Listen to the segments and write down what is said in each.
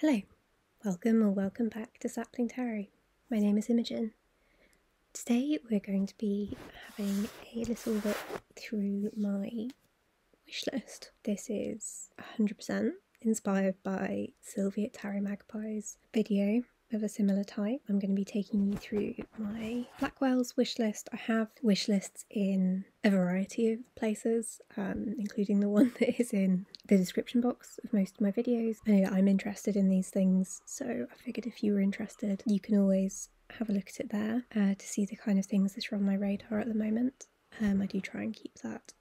Hello, welcome or welcome back to Sapling Tarot. My name is Imogen. Today we're going to be having a little look through my wish list. This is 100% inspired by Sylvia at Tarot Magpie's video of a similar type. I'm going to be taking you through my Blackwell's wish list. I have wish lists in a variety of places, including the one that is in the description box of most of my videos. I know that I'm interested in these things, so I figured if you were interested, you can always have a look at it there to see the kind of things that are on my radar at the moment. I do try and keep that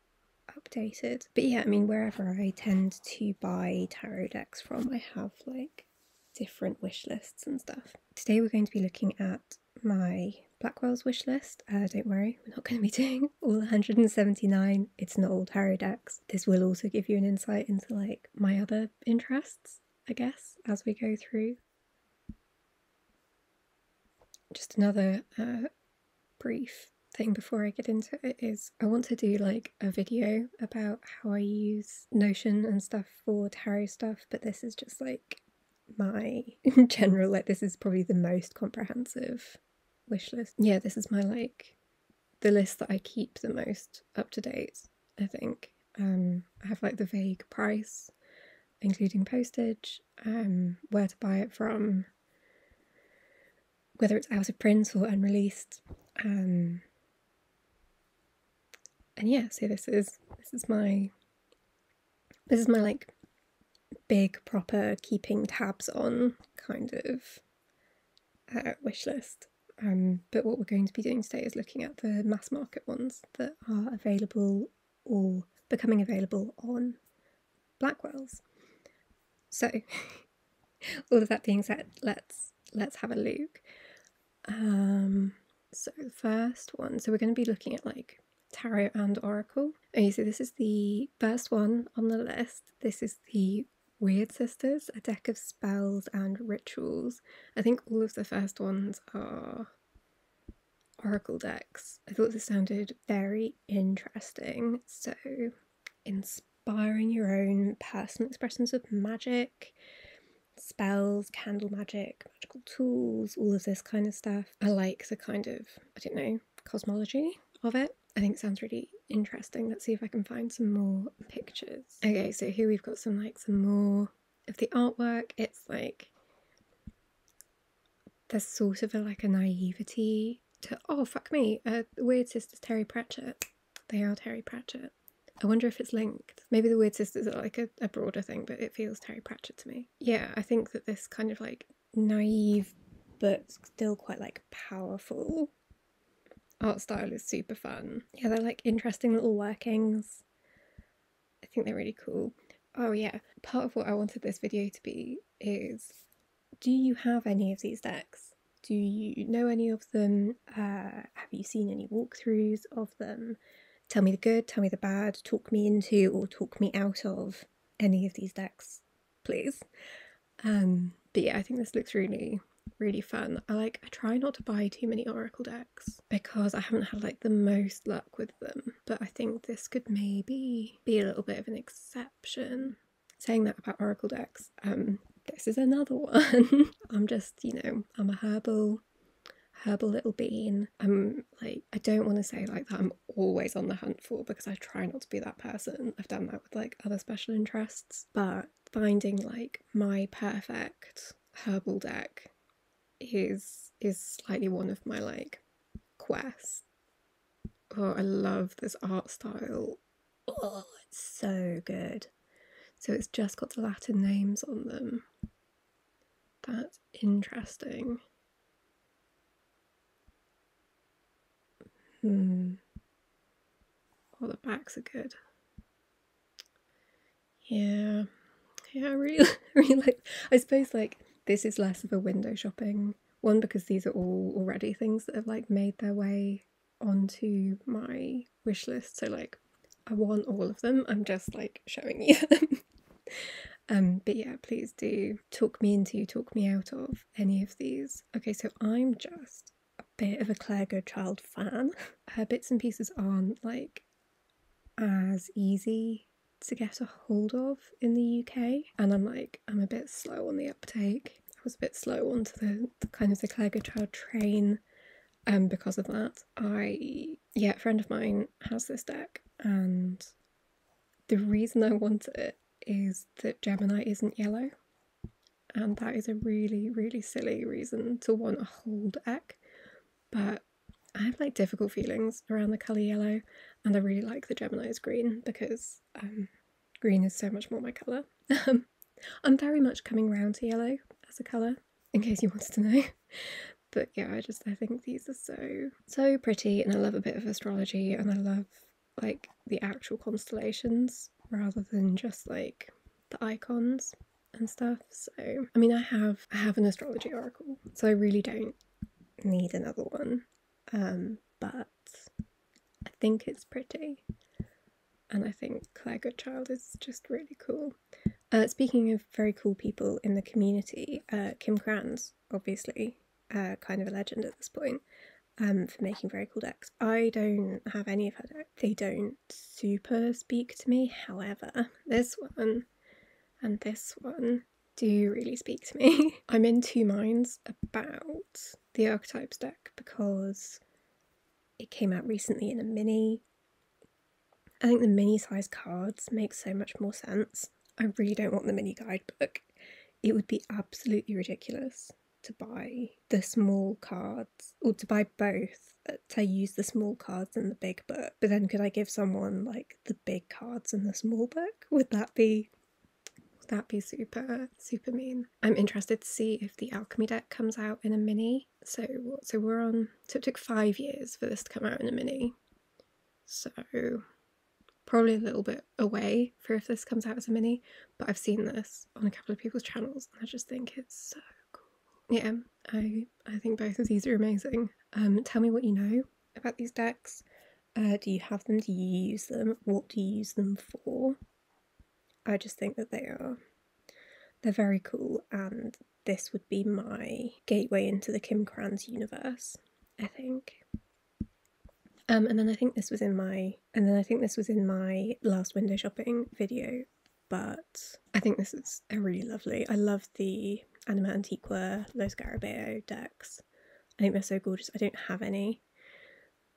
updated. But yeah, I mean, wherever I tend to buy tarot decks from, I have like different wish lists and stuff. Today we're going to be looking at my Blackwell's wish list. Don't worry, we're not going to be doing all 179. It's not all tarot decks. This will also give you an insight into like my other interests, I guess, as we go through. Just another brief thing before I get into it is I want to do like a video about how I use Notion and stuff for tarot stuff, but this is just like my general, like this is probably the most comprehensive wish list. Yeah, this is my like the list that I keep the most up to date, I think. I have like the vague price, including postage, where to buy it from, whether it's out of print or unreleased, and yeah, so this is my like big proper keeping tabs on kind of wish list. But what we're going to be doing today is looking at the mass market ones that are available or becoming available on Blackwell's. So all of that being said, let's have a look. So the first one, so we're going to be looking at like tarot and oracle. Okay, so this is the first one on the list. This is the Weird Sisters, a deck of spells and rituals. I think all of the first ones are oracle decks. I thought this sounded very interesting. So inspiring your own personal expressions of magic, spells, candle magic, magical tools, all of this kind of stuff. I like the kind of, I don't know, cosmology of it. I think it sounds really interesting. Let's see if I can find some more pictures. Okay, so here we've got some more of the artwork. It's like there's sort of like a naivety to, oh fuck me, Weird Sisters Terry Pratchett. They are Terry Pratchett. I wonder if it's linked. Maybe the Weird Sisters are like a broader thing, but it feels Terry Pratchett to me. Yeah, I think that this kind of like naive but still quite like powerful art style is super fun. Yeah, they're like interesting little workings. I think they're really cool. Oh yeah, part of what I wanted this video to be is, do you have any of these decks? Do you know any of them? Have you seen any walkthroughs of them? Tell me the good, tell me the bad, talk me into or talk me out of any of these decks, please. But yeah, I think this looks really, really fun. I try not to buy too many oracle decks because I haven't had like the most luck with them, but I think this could maybe be a little bit of an exception. Saying that about oracle decks, this is another one. I'm just, I'm a herbal little bean. I'm like, I don't want to say like that I'm always on the hunt for, because I try not to be that person. I've done that with like other special interests, but finding like my perfect herbal deck is slightly one of my like quests. Oh, I love this art style. Oh, it's so good. So it's just got the Latin names on them. That's interesting. Oh, the backs are good. Yeah, I really like. I suppose like this is less of a window shopping one because these are all already things that have like made their way onto my wish list. So like, I want all of them. I'm just like showing you them. But yeah, please do talk me into, talk me out of any of these. Okay, so I'm just a bit of a Claire Goodchild fan. Her bits and pieces aren't like as easy to get a hold of in the UK, and I'm a bit slow on the uptake. I was a bit slow onto the kind of the Claire Goodchild train because of that. A friend of mine has this deck, and the reason I want it is that Gemini isn't yellow, and that is a really, really silly reason to want a whole deck, but I have like difficult feelings around the colour yellow, and I really like the Gemini's green because green is so much more my colour. I'm very much coming round to yellow as a colour, in case you wanted to know. But yeah, I think these are so pretty, and I love a bit of astrology, and I love like the actual constellations rather than just like the icons and stuff. So I mean, I have an astrology oracle, so I really don't need another one. But I think it's pretty, and I think Claire Goodchild is just really cool. Speaking of very cool people in the community, Kim Kranz, obviously, kind of a legend at this point, for making very cool decks. I don't have any of her decks. They don't super speak to me. However, this one and this one do really speak to me. I'm in two minds about the Archetypes deck because it came out recently in a mini. I think the mini size cards make so much more sense. I really don't want the mini guidebook. It would be absolutely ridiculous to buy the small cards, or to buy both, to use the small cards and the big book. But then could I give someone like the big cards and the small book? Would that be super mean? I'm interested to see if the alchemy deck comes out in a mini. So it took 5 years for this to come out in a mini. So probably a little bit away for if this comes out as a mini, but I've seen this on a couple of people's channels and I just think it's so cool. Yeah, I think both of these are amazing. Tell me what you know about these decks. Do you have them? Do you use them? What do you use them for? I just think that they're very cool, and this would be my gateway into the Kim Kranz universe, I think. And then I think this was in my last window shopping video, but I think this is a really lovely. I love the Anima Antiqua Los Garabeo decks. I think they're so gorgeous. I don't have any,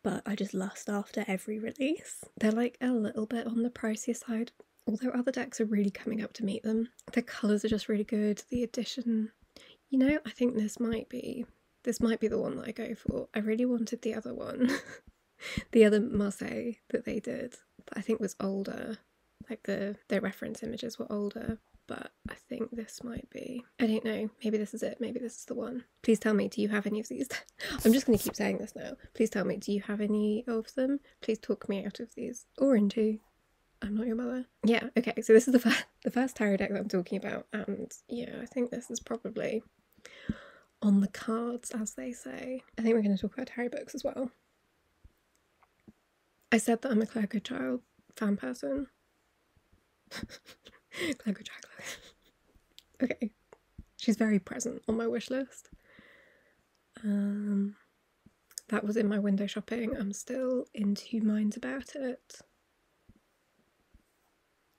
but I just lust after every release. They're like a little bit on the pricier side, although other decks are really coming up to meet them. The colours are just really good. The edition, you know, I think this might be the one that I go for. I really wanted the other one. The other Marseille that they did, that I think was older, like their reference images were older, but I think this might be, I don't know, maybe this is it, maybe this is the one. Please tell me, do you have any of these? I'm just going to keep saying this now. Please tell me, do you have any of them? Please talk me out of these, or into I'm Not Your Mother. Yeah, okay, so this is the first tarot deck that I'm talking about, and yeah, I think this is probably on the cards, as they say. I think we're going to talk about tarot books as well. I said that I'm a Claire Goodchild fan person. Claire Goodchild. Okay. She's very present on my wish list. That was in my window shopping. I'm still in two minds about it.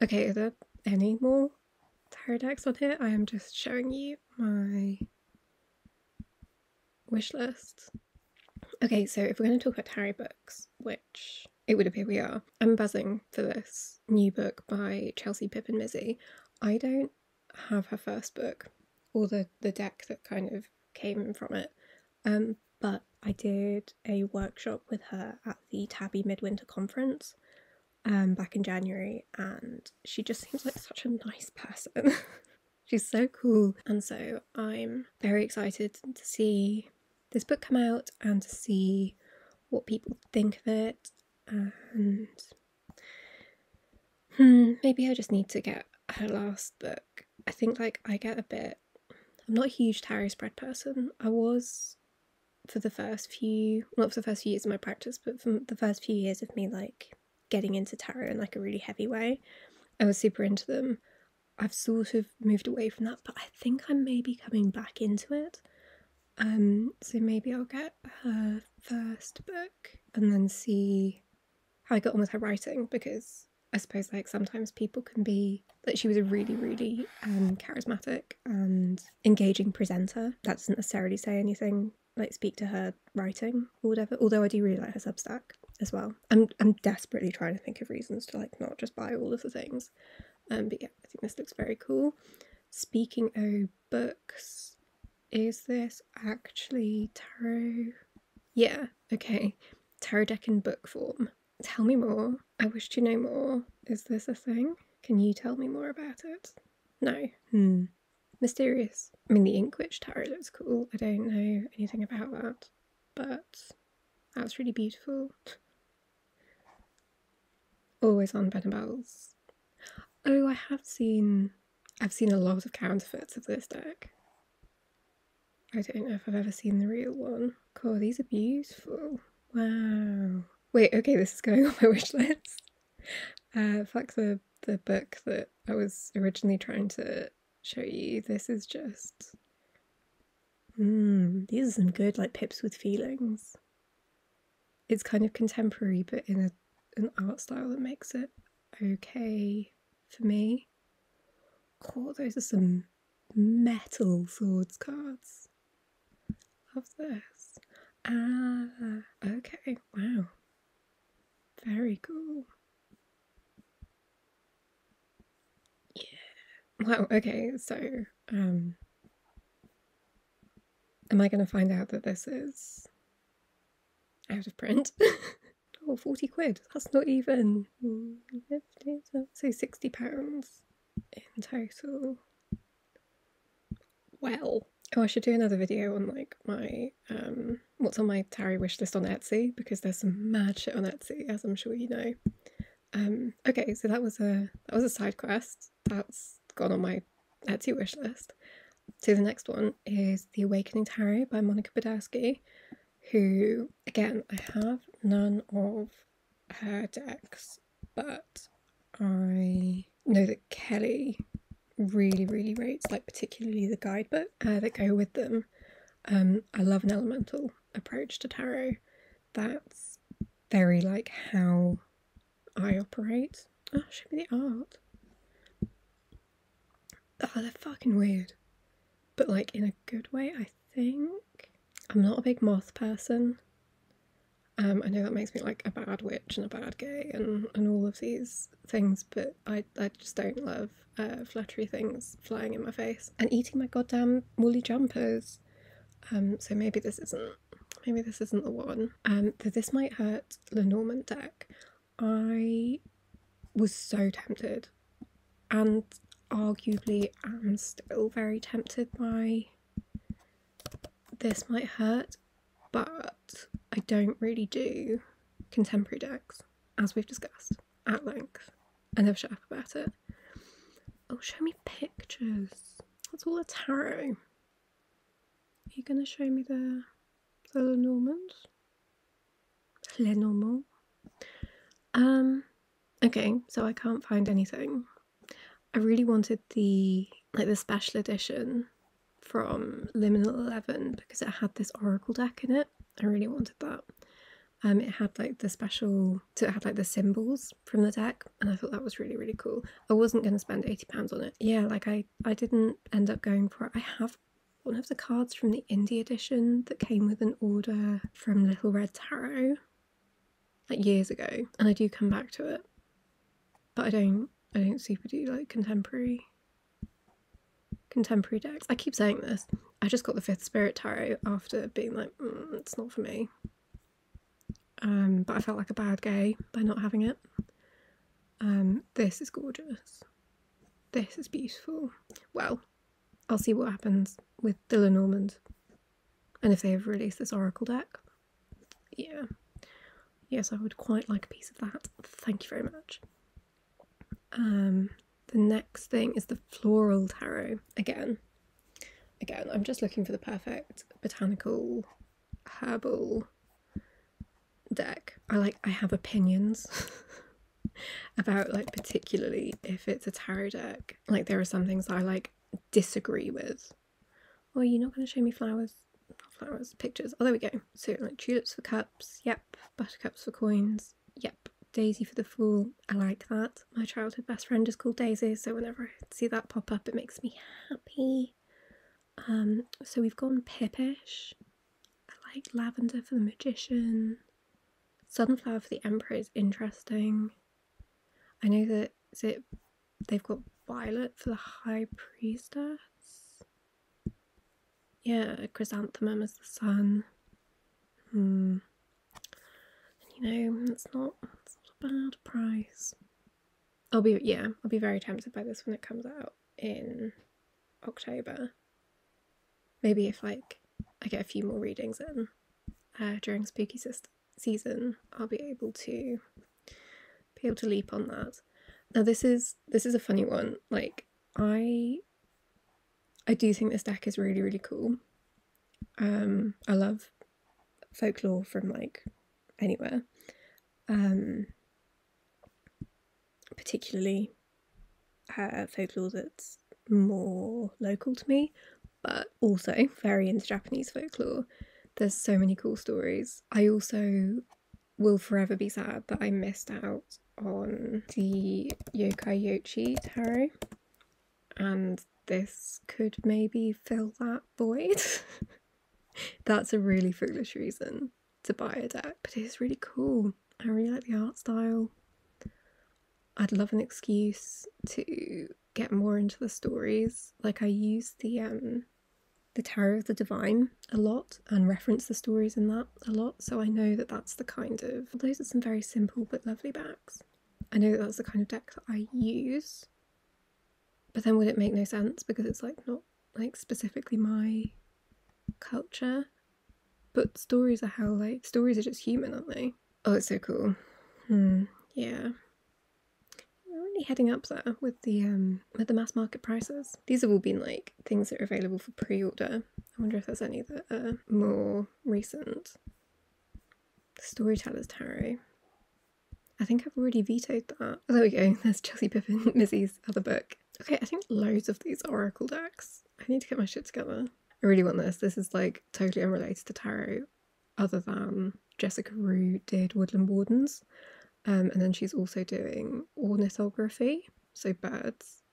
Okay, are there any more tarot decks on here? I am just showing you my wish list. Okay, so if we're going to talk about tarot books, which it would appear we are, I'm buzzing for this new book by Chelsea, Pipp and Mizzy. I don't have her first book, or the deck that kind of came from it, but I did a workshop with her at the Tabby Midwinter Conference back in January, and she just seems like such a nice person. She's so cool, and so I'm very excited to see this book come out and to see what people think of it, and maybe I just need to get her last book. I think like I'm not a huge tarot spread person. I was for the first few, not for the first few years of my practice, but for the first few years of me like getting into tarot in like a really heavy way. I was super into them. I've sort of moved away from that, but I think I'm maybe coming back into it. So maybe I'll get her first book and then see how I got on with her writing, because I suppose like sometimes people can be like, she was a really, really charismatic and engaging presenter. That doesn't necessarily say anything, like speak to her writing or whatever, although I do really like her Substack as well. I'm desperately trying to think of reasons to like not just buy all of the things. But yeah, I think this looks very cool. Speaking of books, is this actually tarot? Yeah, okay. Tarot deck in book form. Tell me more. I wish to know more. Is this a thing? Can you tell me more about it? No. Mysterious. I mean, the Inkwitch Tarot looks cool. I don't know anything about that, but that's really beautiful. Always on Benabel's. Oh, I've seen a lot of counterfeits of this deck. I don't know if I've ever seen the real one. God, these are beautiful. Wow. Wait, okay, this is going on my wish list. Fuck the book that I was originally trying to show you. This is just... these are some good, like, Pipps with feelings. It's kind of contemporary, but in an art style that makes it okay for me. God, those are some metal swords cards. Love this. Okay, wow. Very cool. Yeah. Wow, okay, so, am I going to find out that this is out of print? Oh, 40 quid. That's not even 50, so £60 in total. Well, oh, I should do another video on like my what's on my tarot wish list on Etsy, because there's some mad shit on Etsy, as I'm sure you know. Okay, so that was a side quest that's gone on my Etsy wish list. So the next one is The Awakening Tarot by Monica Badowski, who, again, I have none of her decks, but I know that Kelly really, really rates, like, particularly the guidebook that go with them. I love an elemental approach to tarot. That's very like how I operate. Oh, show me the art. Oh, they're fucking weird, but like in a good way, I think. I'm not a big moth person. I know that makes me like a bad witch and a bad gay and all of these things, but I just don't love fluttery things flying in my face and eating my goddamn woolly jumpers. So maybe this isn't the one. The This Might Hurt Lenormand deck. I was so tempted, and arguably am still very tempted by This Might Hurt, but I don't really do contemporary decks, as we've discussed at length. I never shut up about it. Oh, show me pictures. That's all a tarot. Are you gonna show me the Lenormand? Lenormand. Okay, so I can't find anything. I really wanted the special edition from Liminal 11 because it had this Oracle deck in it. I really wanted that. It had like the special, so it had like the symbols from the deck, and I thought that was really, really cool. I wasn't going to spend £80 on it. Yeah, like I didn't end up going for it. I have one of the cards from the indie edition that came with an order from Little Red Tarot like years ago, and I do come back to it, but I don't super do like contemporary decks. I keep saying this. I just got the Fifth Spirit Tarot after being like, it's not for me. But I felt like a bad gay by not having it. This is gorgeous. This is beautiful. Well, I'll see what happens with the Lenormand and if they ever release this Oracle deck. Yeah. Yes, I would quite like a piece of that. Thank you very much. The next thing is the Floral Tarot. Again, I'm just looking for the perfect botanical herbal deck. I have opinions about like particularly if it's a tarot deck. Like there are some things I like disagree with. Oh, you're not going to show me flowers? Not flowers, pictures. Oh, there we go. So like tulips for cups, yep. Buttercups for coins, yep. Daisy for the Fool. I like that. My childhood best friend is called Daisy, so whenever I see that pop up, it makes me happy. So we've gone Pippish. I like Lavender for the Magician. Sunflower for the Emperor is interesting. I know that they've got Violet for the High Priestess. Yeah, Chrysanthemum as the Sun. You know, it's not a bad price. I'll be very tempted by this when it comes out in October. Maybe if like I get a few more readings in during spooky season, I'll be able to leap on that. Now this is a funny one. Like I do think this deck is really, really cool. I love folklore from like anywhere. Particularly folklore that's more local to me, but also very into Japanese folklore. There's so many cool stories. I also will forever be sad that I missed out on the Yokai Yochi tarot, and this could maybe fill that void. That's a really foolish reason to buy a deck, but it is really cool. I really like the art style. I'd love an excuse to get more into the stories. Like I use the Tarot of the Divine a lot and reference the stories in that a lot, so I know that that's the kind of, those are some very simple but lovely backs. I know that that's the kind of deck that I use, but then would it make no sense because it's like not like specifically my culture? But stories are how, like, stories are just human, aren't they? Oh, it's so cool. Yeah. We're really heading up there with the mass market prices. These have all been like things that are available for pre-order. I wonder if there's any that are more recent. Storyteller's Tarot. I think I've already vetoed that. Oh, there we go. There's Chelsea Pippin, Missy's other book. Okay, I think loads of these Oracle decks. I need to get my shit together. I really want this. This is like totally unrelated to tarot, other than Jessica Rue did Woodland Wardens. And then she's also doing ornithography, so birds.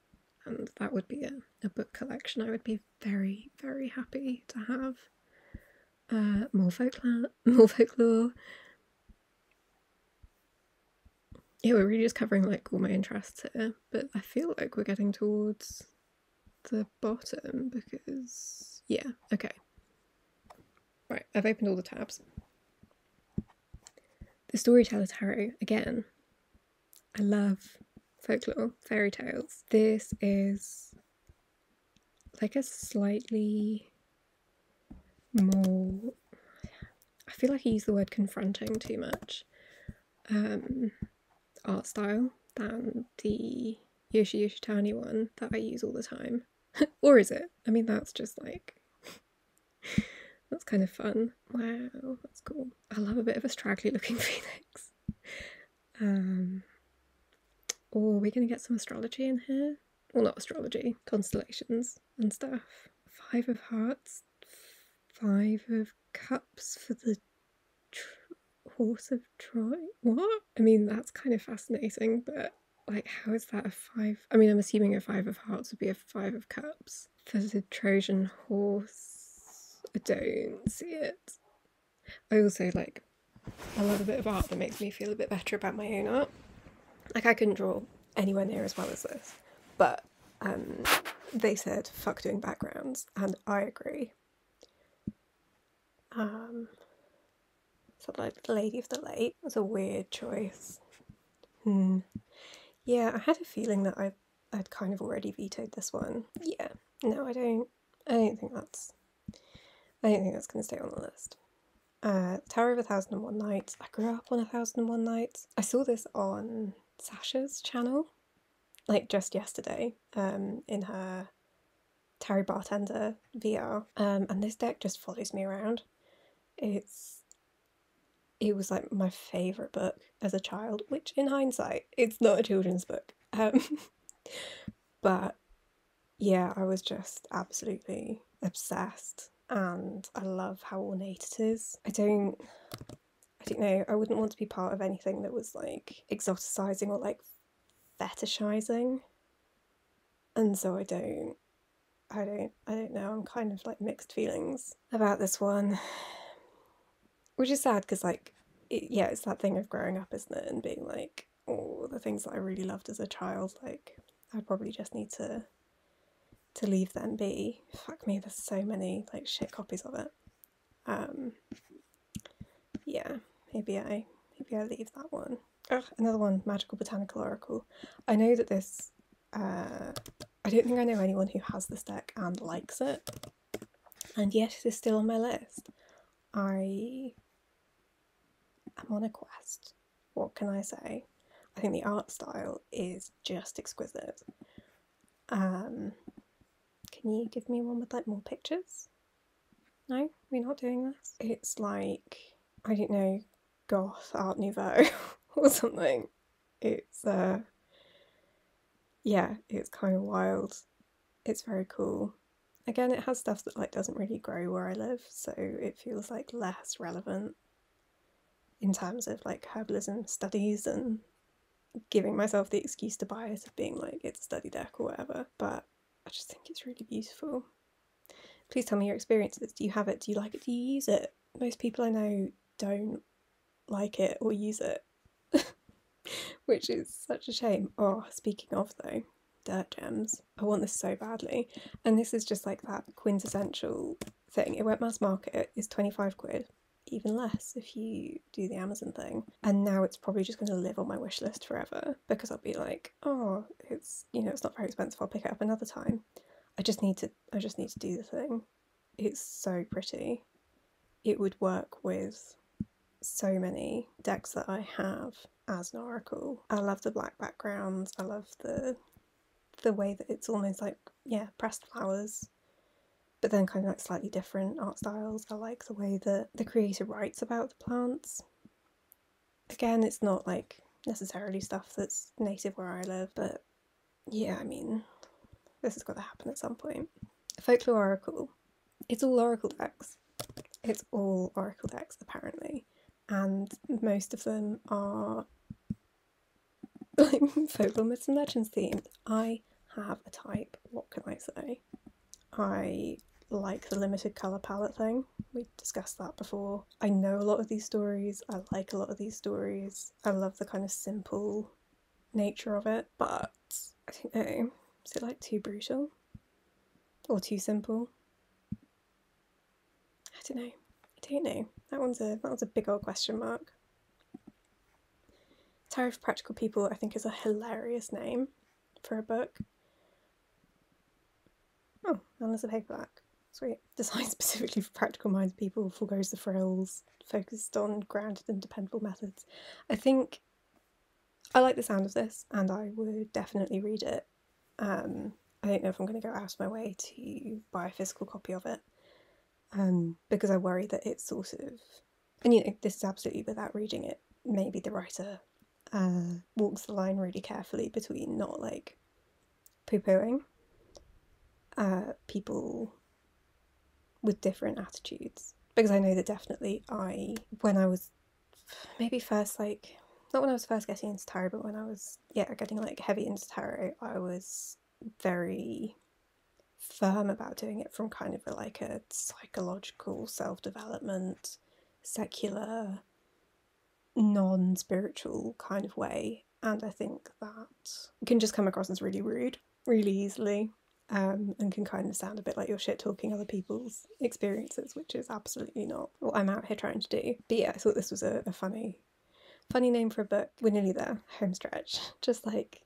And that would be a book collection I would be very, very happy to have. More folklore. Yeah, we're really just covering like all my interests here, but I feel like we're getting towards the bottom because, yeah, okay. Right, I've opened all the tabs. The Storyteller Tarot, again, I love folklore, fairy tales. This is like a slightly more, I feel like I use the word confronting too much, art style than the Yoshi Yoshitani one that I use all the time. Or is it? I mean, that's just like, that's kind of fun. Wow, that's cool. I love a bit of a straggly looking phoenix. Or are we going to get some astrology in here? Well, not astrology, constellations and stuff. 5 of Hearts, 5 of Cups for the Horse of Troy. What? I mean, that's kind of fascinating, but like, how is that a 5? I mean, I'm assuming a 5 of Hearts would be a 5 of Cups. For the Trojan horse, I don't see it. I also like, I love a bit of art that makes me feel a bit better about my own art. Like, I couldn't draw anywhere near as well as this, but they said fuck doing backgrounds, and I agree. So like the Lady of the Lake was a weird choice. Yeah, I had a feeling that I'd kind of already vetoed this one. Yeah, no, I don't think that's going to stay on the list. Tower of 1001 Nights. I grew up on 1001 Nights. I saw this on Sasha's channel, like just yesterday, in her Tarot Bartender VR. And this deck just follows me around. It was like my favourite book as a child, which in hindsight, it's not a children's book. But yeah, I was just absolutely obsessed, and I love how ornate it is. I don't know, I wouldn't want to be part of anything that was like exoticizing or like fetishizing. And so I don't know, I'm kind of like mixed feelings about this one. Which is sad because like yeah, it's that thing of growing up, isn't it? And being like, oh, the things that I really loved as a child, like I'd probably just need to leave them be. Fuck me, there's so many like shit copies of it. Yeah, maybe I leave that one. Ugh, another one, Magical Botanical Oracle. I know that this I don't think I know anyone who has this deck and likes it, and yet it is still on my list. I am on a quest. What can I say? I think the art style is just exquisite. Can you give me one with like more pictures? No, we're not doing this. It's like, I don't know, goth Art Nouveau or something. It's yeah, it's kind of wild. It's very cool. Again, it has stuff that like doesn't really grow where I live, so it feels like less relevant in terms of like herbalism studies and giving myself the excuse to buy it of being like it's a study deck or whatever. But I just think it's really beautiful. Please tell me your experiences. Do you have it? Do you like it? Do you use it? Most people I know don't like it or use it, which is such a shame. Oh, speaking of though, dirt gems. I want this so badly. And this is just like that quintessential thing. It went mass market, it's 25 quid, even less if you do the Amazon thing. And now it's probably just going to live on my wish list forever because I'll be like, oh, it's, you know, it's not very expensive, I'll pick it up another time. I just need to do the thing. It's so pretty. It would work with so many decks that I have as an oracle. I love the black backgrounds. I love the way that it's almost like, yeah, pressed flowers, but then kind of like slightly different art styles. I like the way that the creator writes about the plants. Again, it's not like necessarily stuff that's native where I live, but yeah, I mean, this has got to happen at some point. Folklore Oracle. It's all oracle decks. It's all oracle decks, apparently. And most of them are like folklore myths and legends themed. I have a type, what can I say? I like the limited colour palette thing. We discussed that before. I know a lot of these stories. I like a lot of these stories. I love the kind of simple nature of it, but I don't know. Is it like too brutal? Or too simple? I don't know. That one's a big old question mark. Tarot for Practical People, I think, is a hilarious name for a book. Oh, and there's a paperback. Sweet. Designed specifically for practical-minded people, foregoes the frills, focused on grounded and dependable methods. I think I like the sound of this, and I would definitely read it. I don't know if I'm going to go out of my way to buy a physical copy of it, because I worry that it's sort of, and you know, this is absolutely without reading it. Maybe the writer walks the line really carefully between not like poo-pooing people with different attitudes, because I know that definitely when I was maybe first like, not when I was first getting into tarot, but when I was getting like heavy into tarot, I was very firm about doing it from kind of like a psychological self-development, secular, non-spiritual kind of way, and I think that can just come across as really rude really easily, and can kind of sound a bit like you're shit talking other people's experiences, which is absolutely not what I'm out here trying to do. But yeah, I thought this was a funny name for a book. We're nearly there, home stretch, just like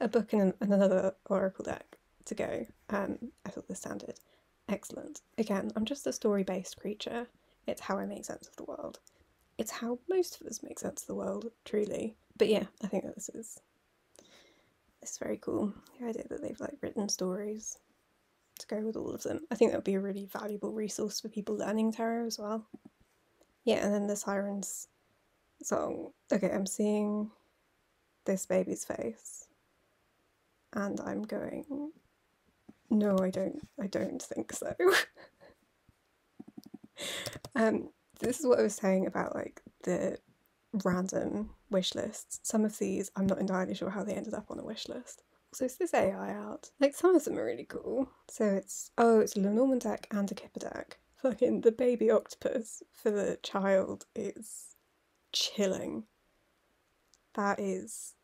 a book and another oracle deck to go. I thought this sounded excellent. Again, I'm just a story-based creature. It's how I make sense of the world. It's how most of us make sense of the world, truly. But yeah, I think that this is very cool. The idea that they've like written stories to go with all of them. I think that would be a really valuable resource for people learning tarot as well. Yeah, and then the Siren Song. Okay, I'm seeing this baby's face, and I'm going, no, I don't think so. This is what I was saying about like the random wish lists. Some of these I'm not entirely sure how they ended up on a wish list. So is this AI art? Like some of them are really cool. So it's a Lenormand deck and a Kipper deck. Fucking the baby octopus for the child is chilling. That is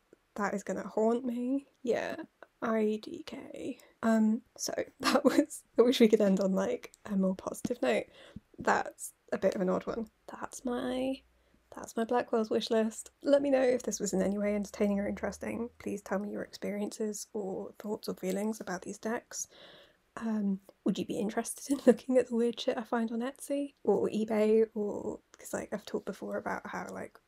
gonna haunt me. Yeah, IDK. So that was, I wish we could end on like a more positive note. That's a bit of an odd one. That's my Blackwell's wish list. Let me know if this was in any way entertaining or interesting. Please tell me your experiences or thoughts or feelings about these decks. Would you be interested in looking at the weird shit I find on Etsy or eBay? Or because like I've talked before about how like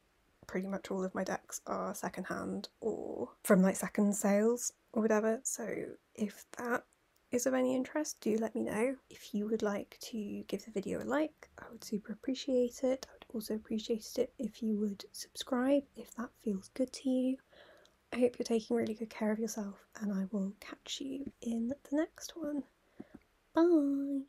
pretty much all of my decks are secondhand or from like second sales or whatever. So if that is of any interest, do let me know. If you would like to give the video a like, I would super appreciate it. I would also appreciate it if you would subscribe if that feels good to you. I hope you're taking really good care of yourself, and I will catch you in the next one. Bye!